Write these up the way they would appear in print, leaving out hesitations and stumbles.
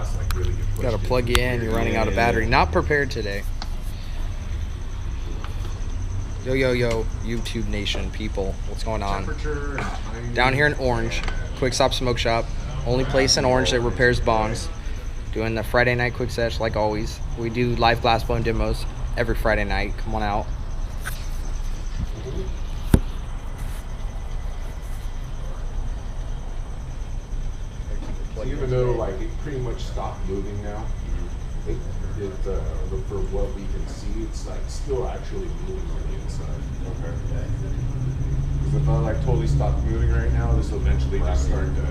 glass like really get pushed. Gotta plug you in. You're running out of battery. Not prepared today. Yo, yo, yo, YouTube Nation people. What's going on? Down here in Orange, Quick Stop Smoke Shop. Only place in Orange that repairs bongs. Doing the Friday night quick sesh like always. We do live glass blowing demos every Friday night. Come on out. Even though like it pretty much stopped moving now, for what we can see, it's like still actually moving on the inside. Okay. Because if I like totally stop moving right now, this will eventually just start to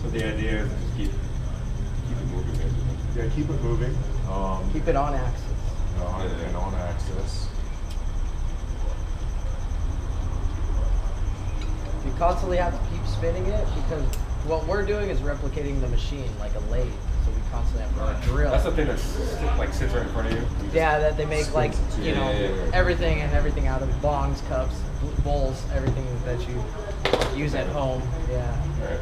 So the idea is just keep it moving, basically. Yeah, keep it moving. Keep it on axis. And on axis. You constantly have to keep spinning it because what we're doing is replicating the machine like a lathe. So we constantly have to run a drill. That's the thing that sits right in front of you. Yeah, that they make like, you know, everything out of bongs, cups, bowls, everything that you use at home. Yeah. Right.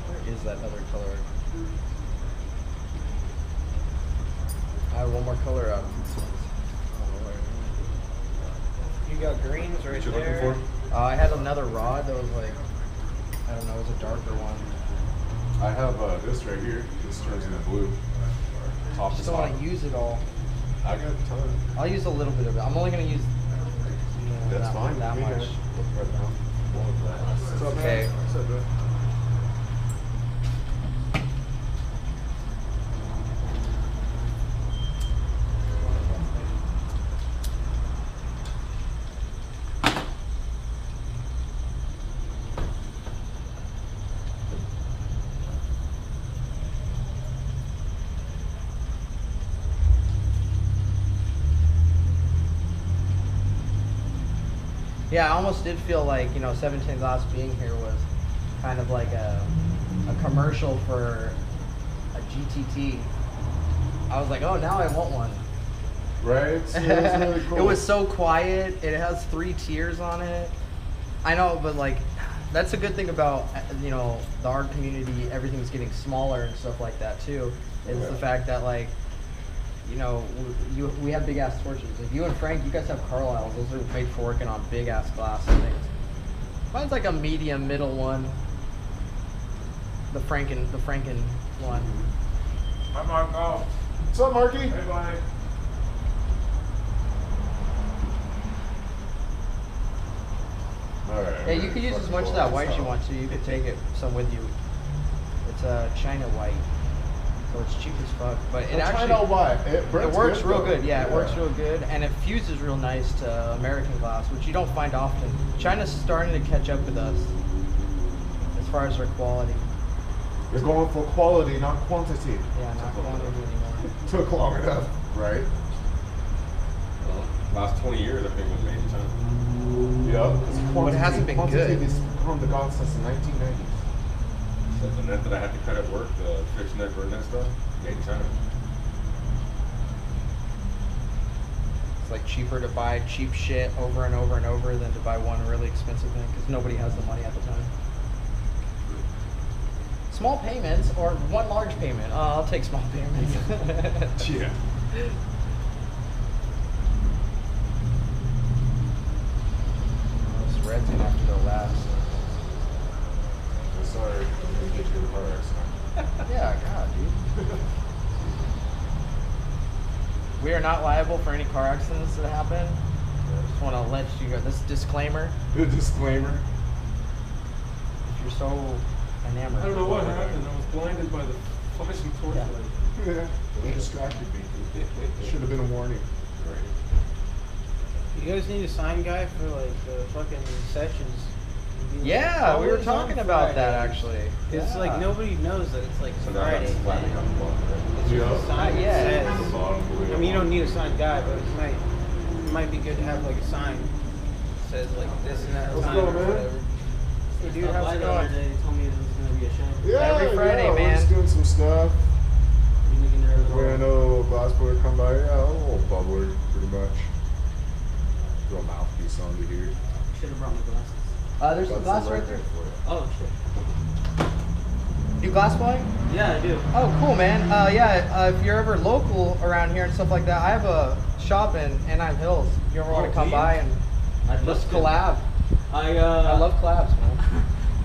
Where is that other color? I have one more color up. You got greens right What you there. looking for? I had another rod that was like, I don't know, it was a darker one. I have this right here. This turns into blue. Top I just to don't top. want to use it all. I got a ton. I'll use a little bit of it. I'm only going to use That's fine. that Me much. neither. Right now. It's okay. What's up, bro? Yeah, I almost did feel like, you know, 17 Glass being here was kind of like a commercial for a GTT. I was like, oh, now I want one. Right? So it was really cool. It was so quiet. It has 3 tiers on it. I know, but like, that's a good thing about, you know, the art community. Everything's getting smaller and stuff like that too. Is the fact that like, you know, we have big ass torches. Like you and Frank, you guys have Carlisles. Those are made for working on big ass glass and things. Mine's like a medium middle one. The Franken one. Hi, Marco. What's up, Marky? Hey, buddy. Alright. Yeah, you could use as much of that white as you want to. You could take it some with you. It's a China white, so it's cheap as fuck. But it actually it works real good. Yeah, it works real good, and it fuses real nice to American glass, which you don't find often. China's starting to catch up with us as far as their quality. You're going for quality, not quantity. Yeah, not quantity anymore. Took long enough, right? Last 20 years, I think, was made in China. Yep. But it hasn't been quantity good. has become the god since the 1990s. So the net that I had to cut at work, the fish net, bird net stuff, made in China. It's like cheaper to buy cheap shit over and over and over than to buy one really expensive thing because nobody has the money at the time. Small payments or one large payment. Oh, I'll take small payments. Yeah. This red's gonna have to go last. I'm sorry, I'm gonna get you in a car accident. Yeah, God, dude. We are not liable for any car accidents that happen. I just want to let you go. This disclaimer. Good disclaimer. If you're so enamored. I don't know what happened. I was blinded by the flashing torchlight. Yeah. You distracted me. Should have been a warning. You guys need a sign guy for like the fucking sessions. Yeah, we were Always talking on about that Friday. actually. It's Yeah. like nobody knows that it's like So now Friday. that's flattening on the bottom, right? It's just Yeah. a sign Not yet. that says, I mean, you don't need a sign guy, but it might be good to have like a sign that says like this and that Let's time go, or man. whatever. Hey, dude, how's it going? They told me it was gonna be a show. Yeah, Every Friday, yeah, man. We're just doing some stuff. You making We're gonna know glass blower come by. Yeah, a little bubbler, pretty much. throw a mouthpiece onto here. Should have brought my glasses. There's some Got glass right there. for you. Oh shit. Do glass blowing? Yeah, I do. Oh, cool, man. If you're ever local around here and stuff like that, I have a shop in Anaheim Hills. If you ever want Oh, to come do you? by and I'd let's love to. collab. I love collabs, man.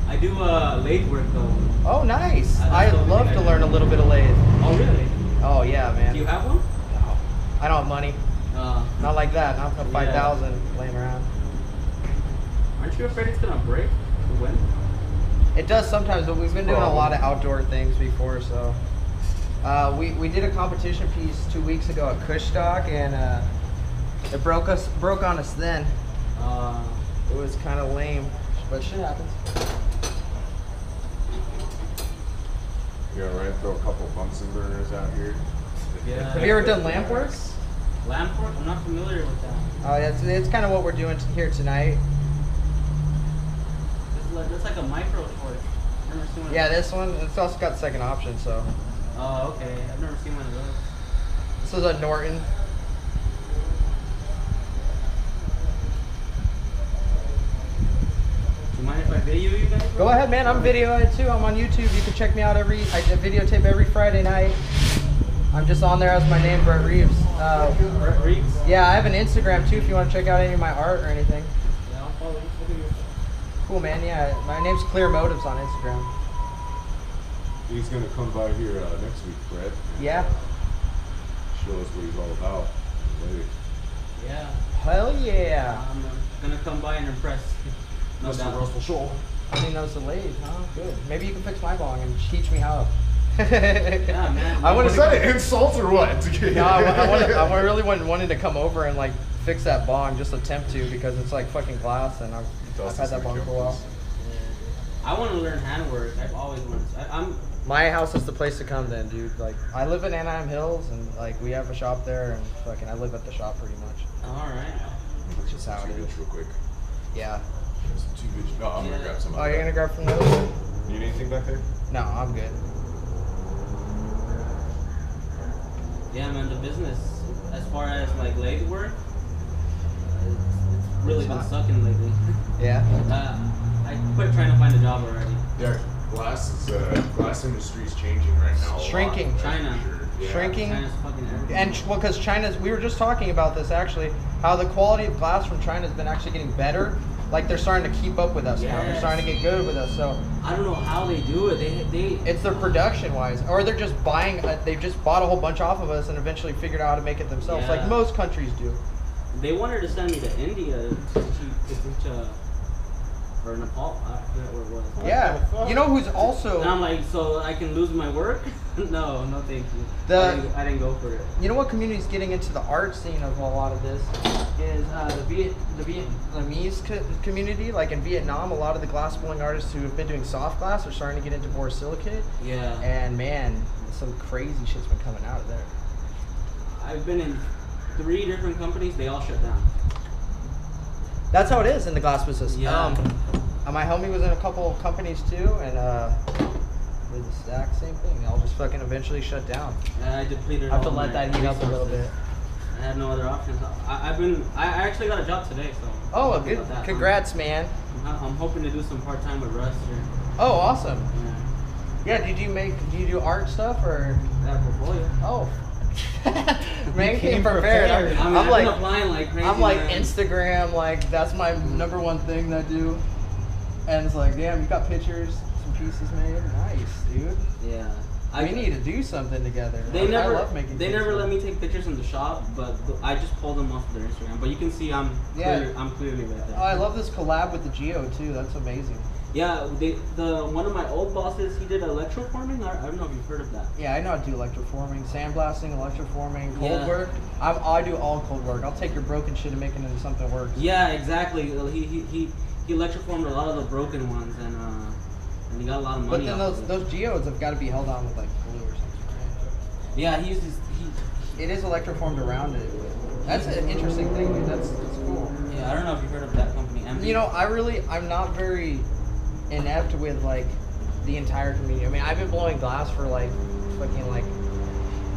I do lathe work though. Oh, nice. That's I'd the only love thing to I learn do. a little bit of lathe. Oh really? Oh, yeah, man. Do you have one? No. I don't have money. Not like that. Not for Yeah. 5,000 laying around. Aren't you afraid it's gonna break? When? It does sometimes, but we've been doing a lot of outdoor things before, so. We did a competition piece 2 weeks ago at Kushstock, and it broke on us then. It was kind of lame, but shit happens. You alright? Throw a couple Bunsen burners out here. Yeah. Have you ever done lamp work? Lamp work? I'm not familiar with that. Oh, it's kind of what we're doing here tonight. That's like a micro torch. I've never seen one. Yeah, this one, it's also got second option, so. Oh, okay. I've never seen one of those. This is a Norton. Do you mind if I video you guys? Go ahead, man. I'm videoing it too. I'm on YouTube. You can check me out I videotape every Friday night. I'm just on there as my name, Brett Reeves. Brett Reeves? Yeah, I have an Instagram too if you want to check out any of my art or anything. Yeah, I'll follow you. Look at your- Cool, man. Yeah, my name's Clear Motives on Instagram. He's gonna come by here next week, Brett. and, Yeah. Show us what he's all about. Wait. Yeah. Hell yeah. I'm gonna come by and impress. No Mr. doubt. Russell Shoal. I didn't know it's delayed, huh? Good. Maybe you can fix my bong and teach me how. Yeah, man. I want Was to. that an insult or what? No, I really wanted to come over and like fix that bong, just attempt to, because it's like fucking glass, and I've had that bong for a while. I want to learn handwork. I've always wanted to. I'm. My house is the place to come then, dude. Like, I live in Anaheim Hills, and like we have a shop there, and fucking I live at the shop pretty much. All right. Which is how it Two is. bitch real quick. Yeah. Some two bitch. No, I'm Yeah. gonna grab some. Oh, you're gonna grab from those? Need anything back there? No, I'm good. Yeah, man. The business, as far as like lathe work, it's really been sucking lately. Yeah. I quit trying to find a job already. Yeah, glass industry is changing right now. a lot, Shrinking. that's for China. sure. Yeah. Shrinking. China's fucking everything. And well, because China's, we were just talking about this actually, how the quality of glass from China has been actually getting better. Like they're starting to keep up with us now. They're Yes. starting to get good with us. So I don't know how they do it. They it's their production wise, or they're just buying. They've just bought a whole bunch off of us and eventually figured out how to make it themselves, like Yeah. most countries do. They wanted to send me to India to teach or Nepal. I forget where it was. Yeah. You know who's also. And I'm like, so I can lose my work? No, thank you. I didn't go for it. You know what community is getting into the art scene of a lot of this is the Vietnamese community. Like in Vietnam, a lot of the glass blowing artists who have been doing soft glass are starting to get into borosilicate. Yeah. And man, some crazy shit's been coming out of there. I've been in 3 different companies. They all shut down. That's how it is in the glass business. Yeah. My homie was in a couple of companies too, and with the exact same thing. They all just fucking eventually shut down. And I depleted I have to all let my that heat up a little resources. bit. I had no other options. I actually got a job today, so. Oh, I'm happy good. about that. Congrats, man. I'm hoping to do some part time with Russ here. Oh, awesome. Yeah. Yeah, do you do art stuff or? That portfolio. Oh. Man, You came came prepared. prepared. I mean, I'm I've like, been applying like crazy. I'm like man. Instagram, like that's my number one thing that I do. And it's like, damn, you got pictures, some pieces made. Nice, dude. Yeah. We need to do something together. They I never. love making They things, never man. let me take pictures in the shop, but I just pulled them off of their Instagram. But you can see I'm clearly right there. Oh, I love this collab with the Geo too. That's amazing. Yeah, one of my old bosses, he did electroforming. I don't know if you've heard of that. Yeah, I know how to do electroforming, sandblasting, electroforming, cold Yeah. work. I do all cold work. I'll take your broken shit and make it into something that works. Yeah, exactly. He electroformed a lot of the broken ones, and he got a lot of money. But then off of it. those Geodes have got to be held on with like glue or something, right? Yeah, he uses It is electroformed around it. That's an interesting thing, dude. That's cool. Yeah, I don't know if you've heard of that company. MD. You know, I'm not very inept with like the entire community. I mean, I've been blowing glass for like fucking like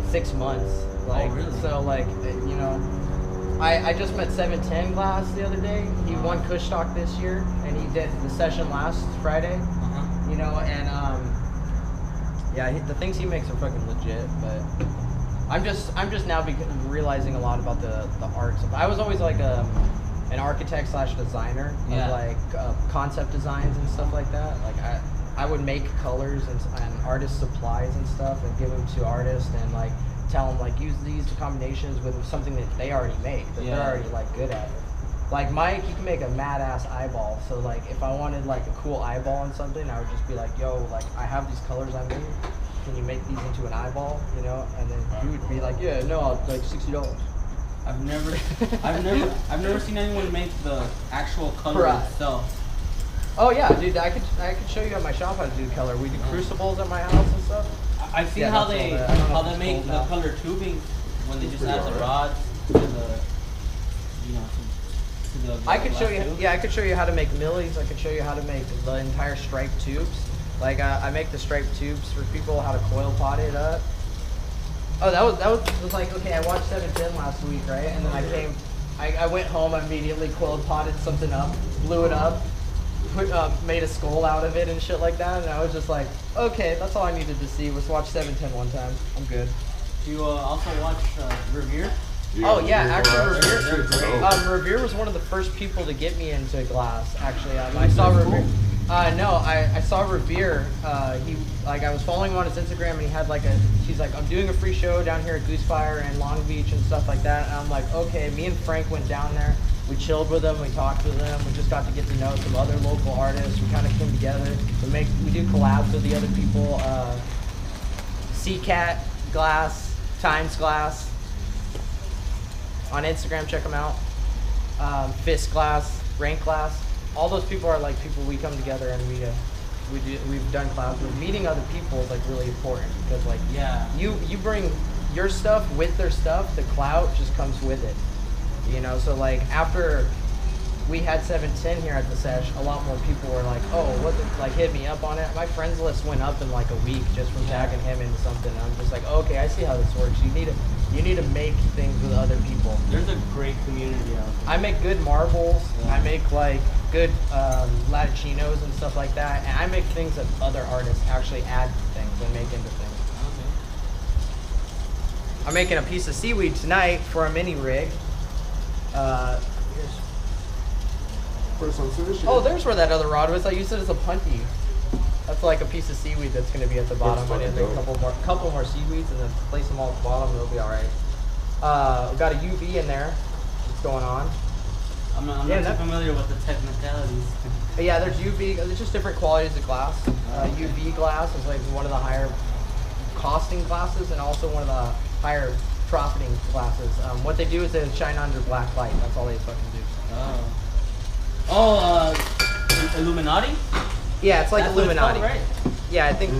6 months. Like, really? so like, you know, I just met 710 Glass the other day. He won Kushtalk this year, and he did the session last Friday. You know, and yeah, the things he makes are fucking legit. But I'm just now realizing a lot about the art stuff. I was always like an architect / designer of like concept designs and stuff like that. Like I would make colors and artist supplies and stuff and give them to artists and like tell them like use these combinations with something that they already made that they're already like good at. Like Mike, you can make a mad ass eyeball. So like if I wanted like a cool eyeball on something, I would just be like, yo, like I have these colors I made. Can you make these into an eyeball? You know, and then he would be like, yeah, no, like $60. I've never seen anyone make the actual color Right. itself. Oh yeah, dude, I could show you at my shop how to do color. We do crucibles at my house and stuff. I've seen Yeah, how that's they all that. I don't know how if they it's make cold the now. color tubing when they just Pretty add the alright. rods to the to the I could show you. glass tube. Yeah, I could show you how to make millies. I could show you how to make the entire striped tubes. Like I make the striped tubes for people, how to coil pot it up. Oh, that was like, okay, I watched 710 last week, right? And then I went home, immediately coiled potted something up, blew it up, made a skull out of it and shit like that. And I was just like, okay, that's all I needed to see was watch 710 one time. I'm good. You also watch Revere? Oh yeah, actually Revere. Revere. Revere was one of the first people to get me into glass. Actually, I saw Revere. No, I saw Revere. He I was following him on his Instagram, and he had he's like, I'm doing a free show down here at Goosefire and Long Beach and stuff like that. And I'm like, okay. Me and Frank went down there. We chilled with him. We talked with him. We just got to get to know some other local artists. We kind of came together. We do collabs with the other people. CCat Glass, Times Glass. On Instagram, check them out. Fist Glass, Rank Glass. All those people are like people we come together and we've done collabs with. Meeting other people is like really important because like you bring your stuff with their stuff, the clout just comes with it. You know, so like after we had 710 here at the sesh, a lot more people were like, oh, hit me up on it. My friends list went up in like a week just from tagging him into something. And I'm just like, okay, I see how this works. You need to make things with other people. There's a great community out there. I make good marbles. I make like good latichinos and stuff like that. And I make things that other artists actually add to things and make into things. I'm making a piece of seaweed tonight for a mini rig. First one finish. Oh, there's where that other rod was. I used it as a punty. That's like a piece of seaweed that's going to be at the bottom. I need to make a couple more seaweeds and then place them all at the bottom. It'll be all right. We've got a UV in there. What's going on? I'm not too familiar with the technicalities. But yeah, there's UV. There's just different qualities of glass. UV glass is like one of the higher costing glasses and also one of the higher profiting glasses. What they do is they shine under black light. That's all they fucking do. Illuminati? Yeah, it's like That's what it's Illuminati. called, right? Yeah, I think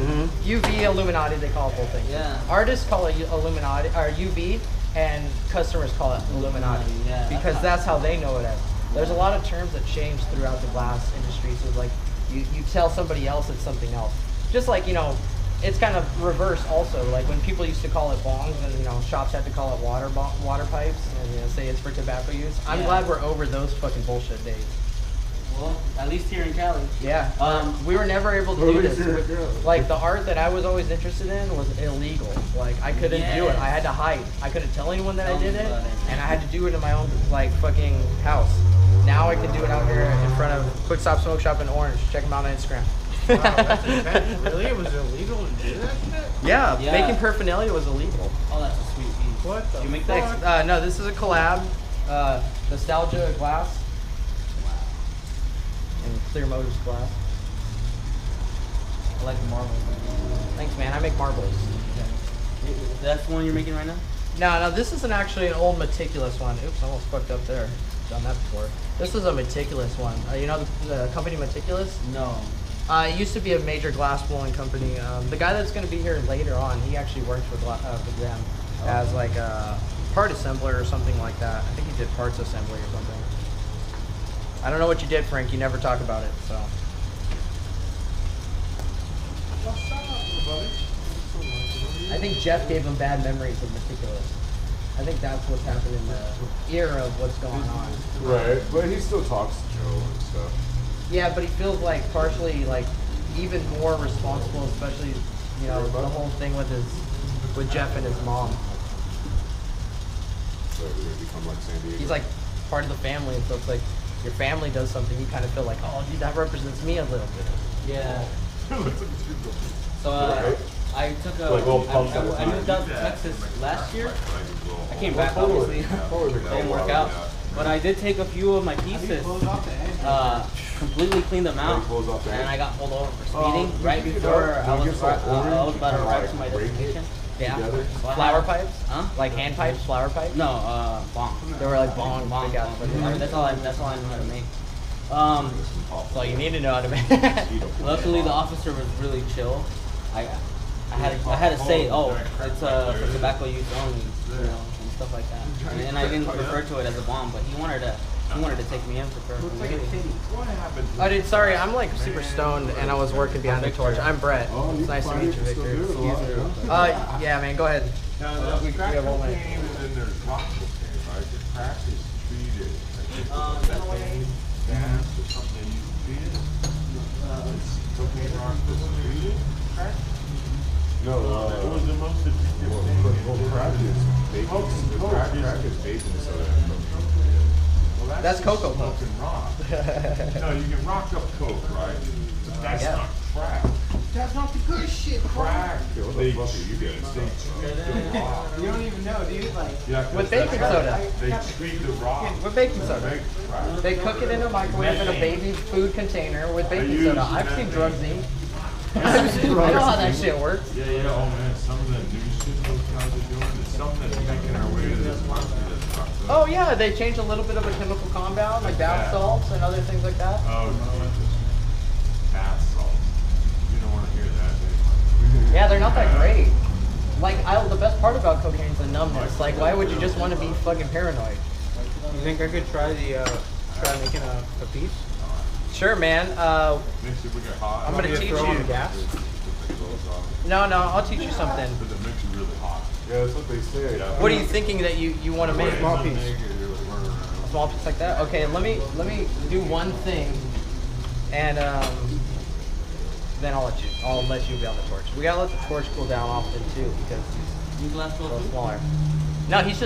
UV Illuminati they call the whole thing. Yeah. Artists call it Illuminati or UV, and customers call it Illuminati. Yeah. Because that's how they know it as. There's a lot of terms that change throughout the glass industry. So like you tell somebody else it's something else. Just like, you know, it's kind of reverse also. Like when people used to call it bongs and, you know, shops had to call it water pipes and, you know, say it's for tobacco use. I'm glad we're over those fucking bullshit days. Well, at least here in Cali. Yeah. We were never able to do this. Like the art that I was always interested in was illegal. Like I couldn't do it. I had to hide. I couldn't tell anyone that I did it, and I had to do it in my own like fucking house. Now I can do it out here in front of Quick Stop Smoke Shop in Orange. Check them out on Instagram. Wow, that's intense. Really? It was illegal to do that shit? Yeah, making paraphernalia was illegal. Oh, that's a sweet piece. What the Did you make Thanks. that? No, this is a collab. Nostalgia glass. And Clear Motors glass. I like the marble. Thanks, man. I make marbles. That's the one you're making right now? No, this isn't actually an old meticulous one. Oops, I almost fucked up there. Done that before. This is a meticulous one. You know the company Meticulous? No. It used to be a major glass blowing company. The guy that's going to be here later on, he actually works for them as like a part assembler or something like that. I think he did parts assembly or something. I don't know what you did, Frank. You never talk about it, so. I think Jeff gave him bad memories of Meticulous. I think that's what's happening in the ear of what's going on. Right, but he still talks to Joe and stuff. Yeah, but he feels like partially like even more responsible, especially you know the whole thing with Jeff and his mom. So we're gonna become like San Diego. He's like part of the family, and so it's like your family does something, you kind of feel like, oh, dude, that represents me a little bit. Yeah. So Right. I took a. Like, well, pumped at the I moved time. out to Texas last year. I came Well, back totally. obviously. Totally. Didn't work out. But I did take a few of my pieces. Completely cleaned them out, Close off the and edge. I got pulled over for speeding right you before get I up, you was get some orange, about to kinda arrive to my like break it destination. Yeah. together. So I Flower had- pipes? Huh? Like hand pipes, flower pipes? No, bong. They were like bong, Bong. big ass Bong. fucking- That's all I know how to make. That's all you need to know how to make. Luckily, the officer was really chill. I had to say, oh, it's for tobacco use only, you know, and stuff like that. And I didn't refer to it as a bomb, but he wanted to take me in for Oh, dude, sorry, I'm like super stoned, and I was working behind the torch. I'm Brett. It's nice to meet you, Victor. Yeah, man, go ahead. We crack have one minute. cocaine and then there's rock cocaine, right? The crack is treated. Methane gas or something you treat it. Cocaine rock is treated. Crack? No, What was the most addictive well, thing? crack is baking. Crack is baking soda. Well, That's cocoa puffs. smoking rock. No, you can rock up coke, right? But that's Yeah. not crack. That's not the good shit. Crack. What the fuck are you getting? They treat the rock. You don't even know, dude. Like, Yeah, 'cause With baking that's- soda. They treat the rock. With baking soda. Make crack. They cook it in a microwave in a baby food container with baking soda. I've seen drugs eat. I know how that shit works. Yeah, yeah. Oh man, some of the new shit those guys are doing is something that's making our way to this country that's fucked up. Oh yeah, they change a little bit of a chemical compound, like bath salts and other things like that. Oh, Jesus. Bath salts. You don't want to hear that, do you? Yeah, they're not that great. Like, the best part about cocaine is the numbness. Like, why would you just want to be fucking paranoid? you think I could try making a piece? Sure, man. Makes it really hot. I'm gonna You teach throw on you. the gas? No, I'll teach you something. Because it makes it really hot. Yeah, that's what they say. What are you thinking that you want to make? Small piece. A small piece like that? Okay, let me do one thing, and then I'll let you be on the torch. We gotta let the torch cool down often too because You glass it's a blow little too? smaller. No, he's just